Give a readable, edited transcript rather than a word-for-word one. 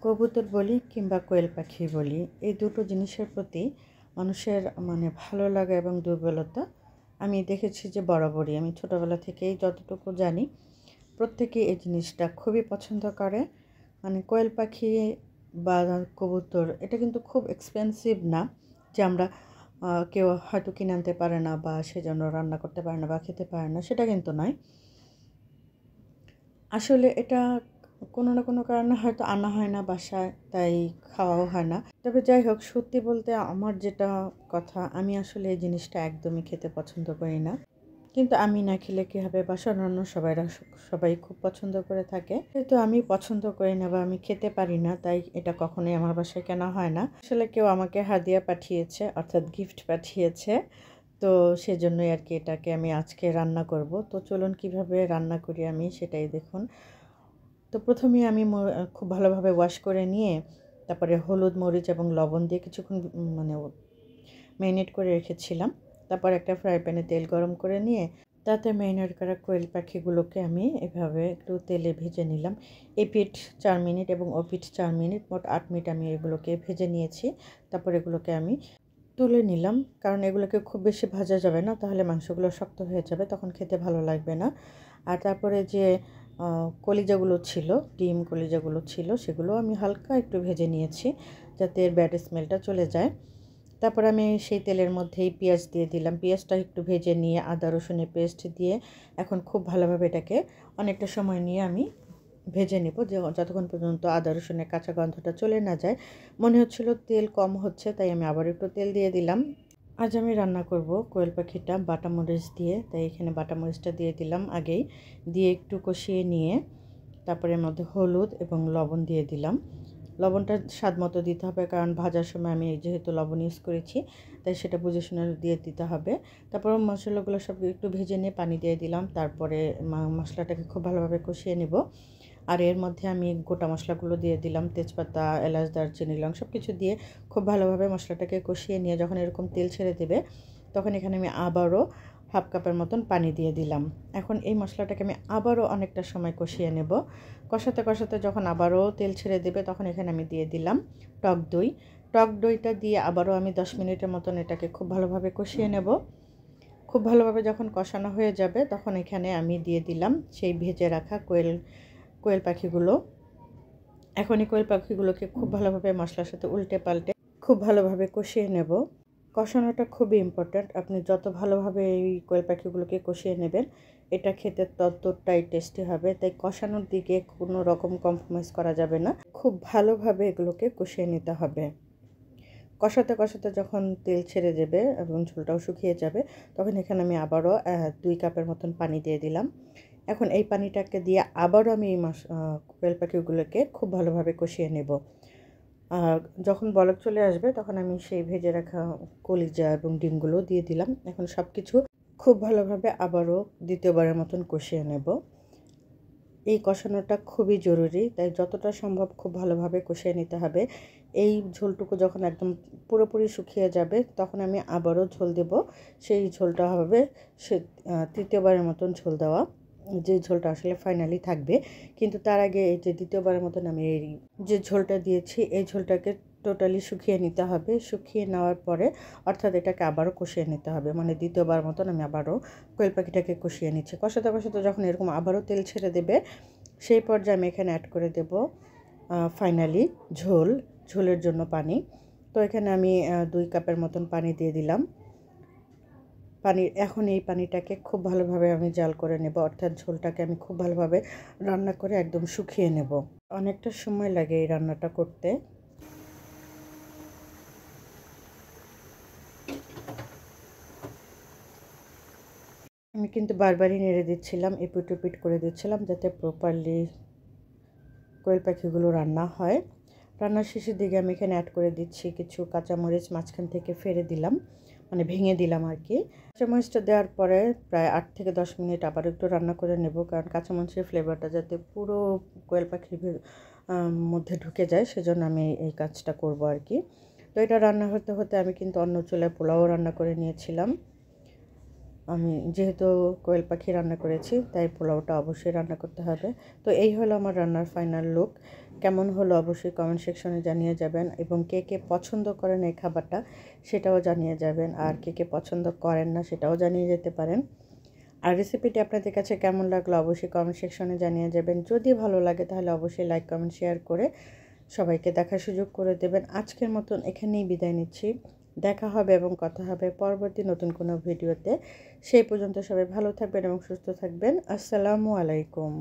কবুতর বলি কিংবা কোয়েল পাখি বলি, এই দুটো জিনিসের প্রতি মানুষের ভালো লাগা এবং দুর্বলতা আমি দেখেছি যে বরাবরই। আমি ছোটোবেলা থেকেই যতটুকু জানি প্রত্যেকেই এই জিনিসটা খুবই পছন্দ করে। কোয়েল পাখি বা কবুতর এটা কিন্তু খুব এক্সপেন্সিভ না যে আমরা কেউ হয়তো কিনে আনতে পারে না বা সেজন্য রান্না করতে পারে না বা খেতে পারে না, সেটা কিন্তু নয়। আসলে এটা কোনো না কোনো কারণে হয়তো আনা হয় না বাসায়, তাই খাওয়াও হয় না। তবে যাই হোক, সত্যি বলতে আমার যেটা কথা, আমি আসলে এই জিনিসটা একদমই খেতে পছন্দ করি না। কিন্তু আমি না খেলে কী হবে, বাসার অন্য সবাই খুব পছন্দ করে থাকে। কিন্তু আমি পছন্দ করি না বা আমি খেতে পারি না, তাই এটা কখনোই আমার বাসায় কেনা হয় না। আসলে কেউ আমাকে হাদিয়া পাঠিয়েছে, অর্থাৎ গিফট পাঠিয়েছে, তো সেজন্যই আর কি এটাকে আমি আজকে রান্না করব। তো চলুন কিভাবে রান্না করি আমি সেটাই দেখুন। তো প্রথমেই আমি খুব ভালোভাবে ওয়াশ করে নিয়ে তারপরে হলুদ, মরিচ এবং লবণ দিয়ে কিছুক্ষণ ম্যারিনেট করে রেখেছিলাম। তারপর একটা ফ্রাই প্যানে তেল গরম করে নিয়ে তাতে ম্যারিনেট করা কোয়েল পাখিগুলোকে আমি এভাবে একটু তেলে ভেজে নিলাম। এপিঠ 4 মিনিট এবং ওপিঠ 4 মিনিট, মোট 8 মিনিট আমি এগুলোকে ভেজে নিয়েছি। তারপর এগুলোকে আমি তুলে নিলাম, কারণ এগুলোকে খুব বেশি ভাজা যাবে না, তাহলে মাংসগুলো শক্ত হয়ে যাবে, তখন খেতে ভালো লাগবে না। আর তারপরে যে কলিজাগুলো ছিল, ডিম কলিজাগুলো ছিল, সেগুলো আমি হালকা একটু ভেজে নিয়েছি যাতে এর ব্যাড স্মেলটা চলে যায়। তারপর আমি সেই তেলের মধ্যেই পেঁয়াজ দিয়ে দিলাম। পেঁয়াজটা একটু ভেজে নিয়ে আদা রসুনের পেস্ট দিয়ে এখন খুব ভালোভাবে এটাকে অনেকটা সময় নিয়ে আমি ভেজে নেব, যে যতক্ষণ পর্যন্ত আদা রসুনের কাঁচা গন্ধটা চলে না যায়। মনে হচ্ছিল তেল কম হচ্ছে, তাই আমি আবার একটু তেল দিয়ে দিলাম। আজ আমি রান্না করব কোয়েল পাখিটা বাটা মরিচ দিয়ে, তাই এখানে বাটা মরিচটা দিয়ে দিলাম আগেই, দিয়ে একটু কষিয়ে নিয়ে তারপরে এর মধ্যে হলুদ এবং লবণ দিয়ে দিলাম। লবণটা স্বাদ মতো দিতে হবে, কারণ ভাজার সময় আমি যেহেতু লবণ ইউজ করেছি, তাই সেটা বুঝে শুনে দিয়ে দিতে হবে। তারপর মশলাগুলো সব একটু ভেজে নিয়ে পানি দিয়ে দিলাম। তারপরে মশলাটাকে খুব ভালোভাবে কষিয়ে নেব। আর এর মধ্যে আমি গোটা মশলাগুলো দিয়ে দিলাম, তেজপাতা, এলাচ, দারচিনি, লং সব কিছু দিয়ে খুব ভালোভাবে মশলাটাকে কষিয়ে নিয়ে যখন এরকম তেল ছেড়ে দেবে, তখন এখানে আমি আবারও হাফ কাপের মতন পানি দিয়ে দিলাম। এখন এই মশলাটাকে আমি আবারও অনেকটা সময় কষিয়ে নেব। কষাতে কষাতে যখন আবারও তেল ছেড়ে দেবে, তখন এখানে আমি দিয়ে দিলাম টক দই। টক দইটা দিয়ে আবারও আমি 10 মিনিটের মতন এটাকে খুব ভালোভাবে কষিয়ে নেব। খুব ভালোভাবে যখন কষানো হয়ে যাবে, তখন এখানে আমি দিয়ে দিলাম সেই ভেজে রাখা কোয়েল পাখিগুলো। এখন এই কোয়েল পাখিগুলোকে খুব ভালোভাবে মশলার সাথে উল্টে পাল্টে খুব ভালোভাবে কষিয়ে নেব। কষানোটা খুবই ইম্পর্ট্যান্ট। আপনি যত ভালোভাবে এই কোয়েল পাখিগুলোকে কষিয়ে নেবেন, এটা খেতে ততটাই টেস্টি হবে। তাই কষানোর দিকে কোনো রকম কম্প্রোমাইজ করা যাবে না, খুব ভালোভাবে এগুলোকে কষিয়ে নিতে হবে। কষাতে কষাতে যখন তেল ছেড়ে দেবে এবং ঝোলটাও শুকিয়ে যাবে, তখন এখানে আমি আবারও 2 কাপের মতন পানি দিয়ে দিলাম। এখন এই পানিটাকে দিয়ে আবারও আমি এই কোয়েল পাখিগুলোকে খুব ভালোভাবে কষিয়ে নেব। আর যখন বলক চলে আসবে, তখন আমি সেই ভেজে রাখা কলিজা এবং ডিমগুলো দিয়ে দিলাম। এখন সব কিছু খুব ভালোভাবে আবারও দ্বিতীয়বারের মতন কষিয়ে নেব। এই কষানোটা খুবই জরুরি, তাই যতটা সম্ভব খুব ভালোভাবে কষিয়ে নিতে হবে। এই ঝোলটুকু যখন একদম পুরোপুরি শুকিয়ে যাবে, তখন আমি আবারও ঝোল দেব। সেই ঝোলটা হবে তৃতীয়বারের মতন ঝোল দেওয়া, যে ঝোলটা আসলে ফাইনালি থাকবে। কিন্তু তার আগে এই যে দ্বিতীয়বারের মতন আমি এই যে ঝোলটা দিয়েছি, এই ঝোলটাকে টোটালি শুকিয়ে নিতে হবে। শুকিয়ে নেওয়ার পরে অর্থাৎ এটাকে আবারও কষিয়ে নিতে হবে, দ্বিতীয়বার মতন আমি আবারও কোয়েল পাখিটাকে কষিয়ে নিচ্ছি। কষাতে কষাতে যখন এরকম আবারও তেল ছেড়ে দেবে, সেই পর্যায়ে আমি এখানে অ্যাড করে দেব ফাইনালি ঝোলের জন্য পানি। তো এখানে আমি 2 কাপের মতন পানি দিয়ে দিলাম। এখন এই পানিটাকে খুব ভালোভাবে আমি জাল করে নেব, অর্থাৎ ঝোলটাকে আমি খুব ভালোভাবে রান্না করে একদম শুকিয়ে নেব। অনেকটা সময় লাগে এই রান্নাটা করতে। আমি কিন্তু বারবারই নেড়ে দিচ্ছিলাম, এপিট ওপিট করে দিচ্ছিলাম, যাতে প্রপারলি কোয়েল পাখিগুলো রান্না হয়। রান্নার শেষের দিকে আমি এখানে অ্যাড করে দিচ্ছি কিছু কাঁচামরিচ, মাঝখান থেকে ফেলে দিলাম, ভেঙে দিলাম আর কি। কাঁচামরিচটা দেওয়ার পরে প্রায় 8 থেকে 10 মিনিট আবার একটু রান্না করে নেব, কারণ কাঁচামরিচের ফ্লেভারটা যাতে পুরো কোয়েল পাখির মধ্যে ঢুকে যায়, সেজন্য আমি এই কাজটা করব আর কি। তো এটা রান্না হতে হতে আমি কিন্তু অন্য চুলায় পোলাও রান্না করে নিয়েছিলাম। আমি যেহেতু কোয়েল পাখি রান্না করেছি তাই পোলাওটা অবশ্যই রান্না করতে হবে। তো এই হলো আমার রান্নার ফাইনাল লুক। কেমন হলো অবশ্যই কমেন্ট সেকশনে জানিয়ে যাবেন, এবং কে কে পছন্দ করেন এই খাবারটা সেটাও জানিয়ে যাবেন, আর কে কে পছন্দ করেন না সেটাও জানিয়ে যেতে পারেন। আর রেসিপিটি আপনাদের কাছে কেমন লাগলো অবশ্যই কমেন্ট সেকশনে জানিয়ে যাবেন। যদি ভালো লাগে তাহলে অবশ্যই লাইক কমেন্ট শেয়ার করে সবাইকে দেখার সুযোগ করে দেবেন। আজকের মতন এখানেই বিদায় নিচ্ছি। দেখা হবে এবং কথা হবে পরবর্তী নতুন কোনো ভিডিওতে। সেই পর্যন্ত সবাই ভালো থাকবেন এবং সুস্থ থাকবেন। আসসালামু আলাইকুম।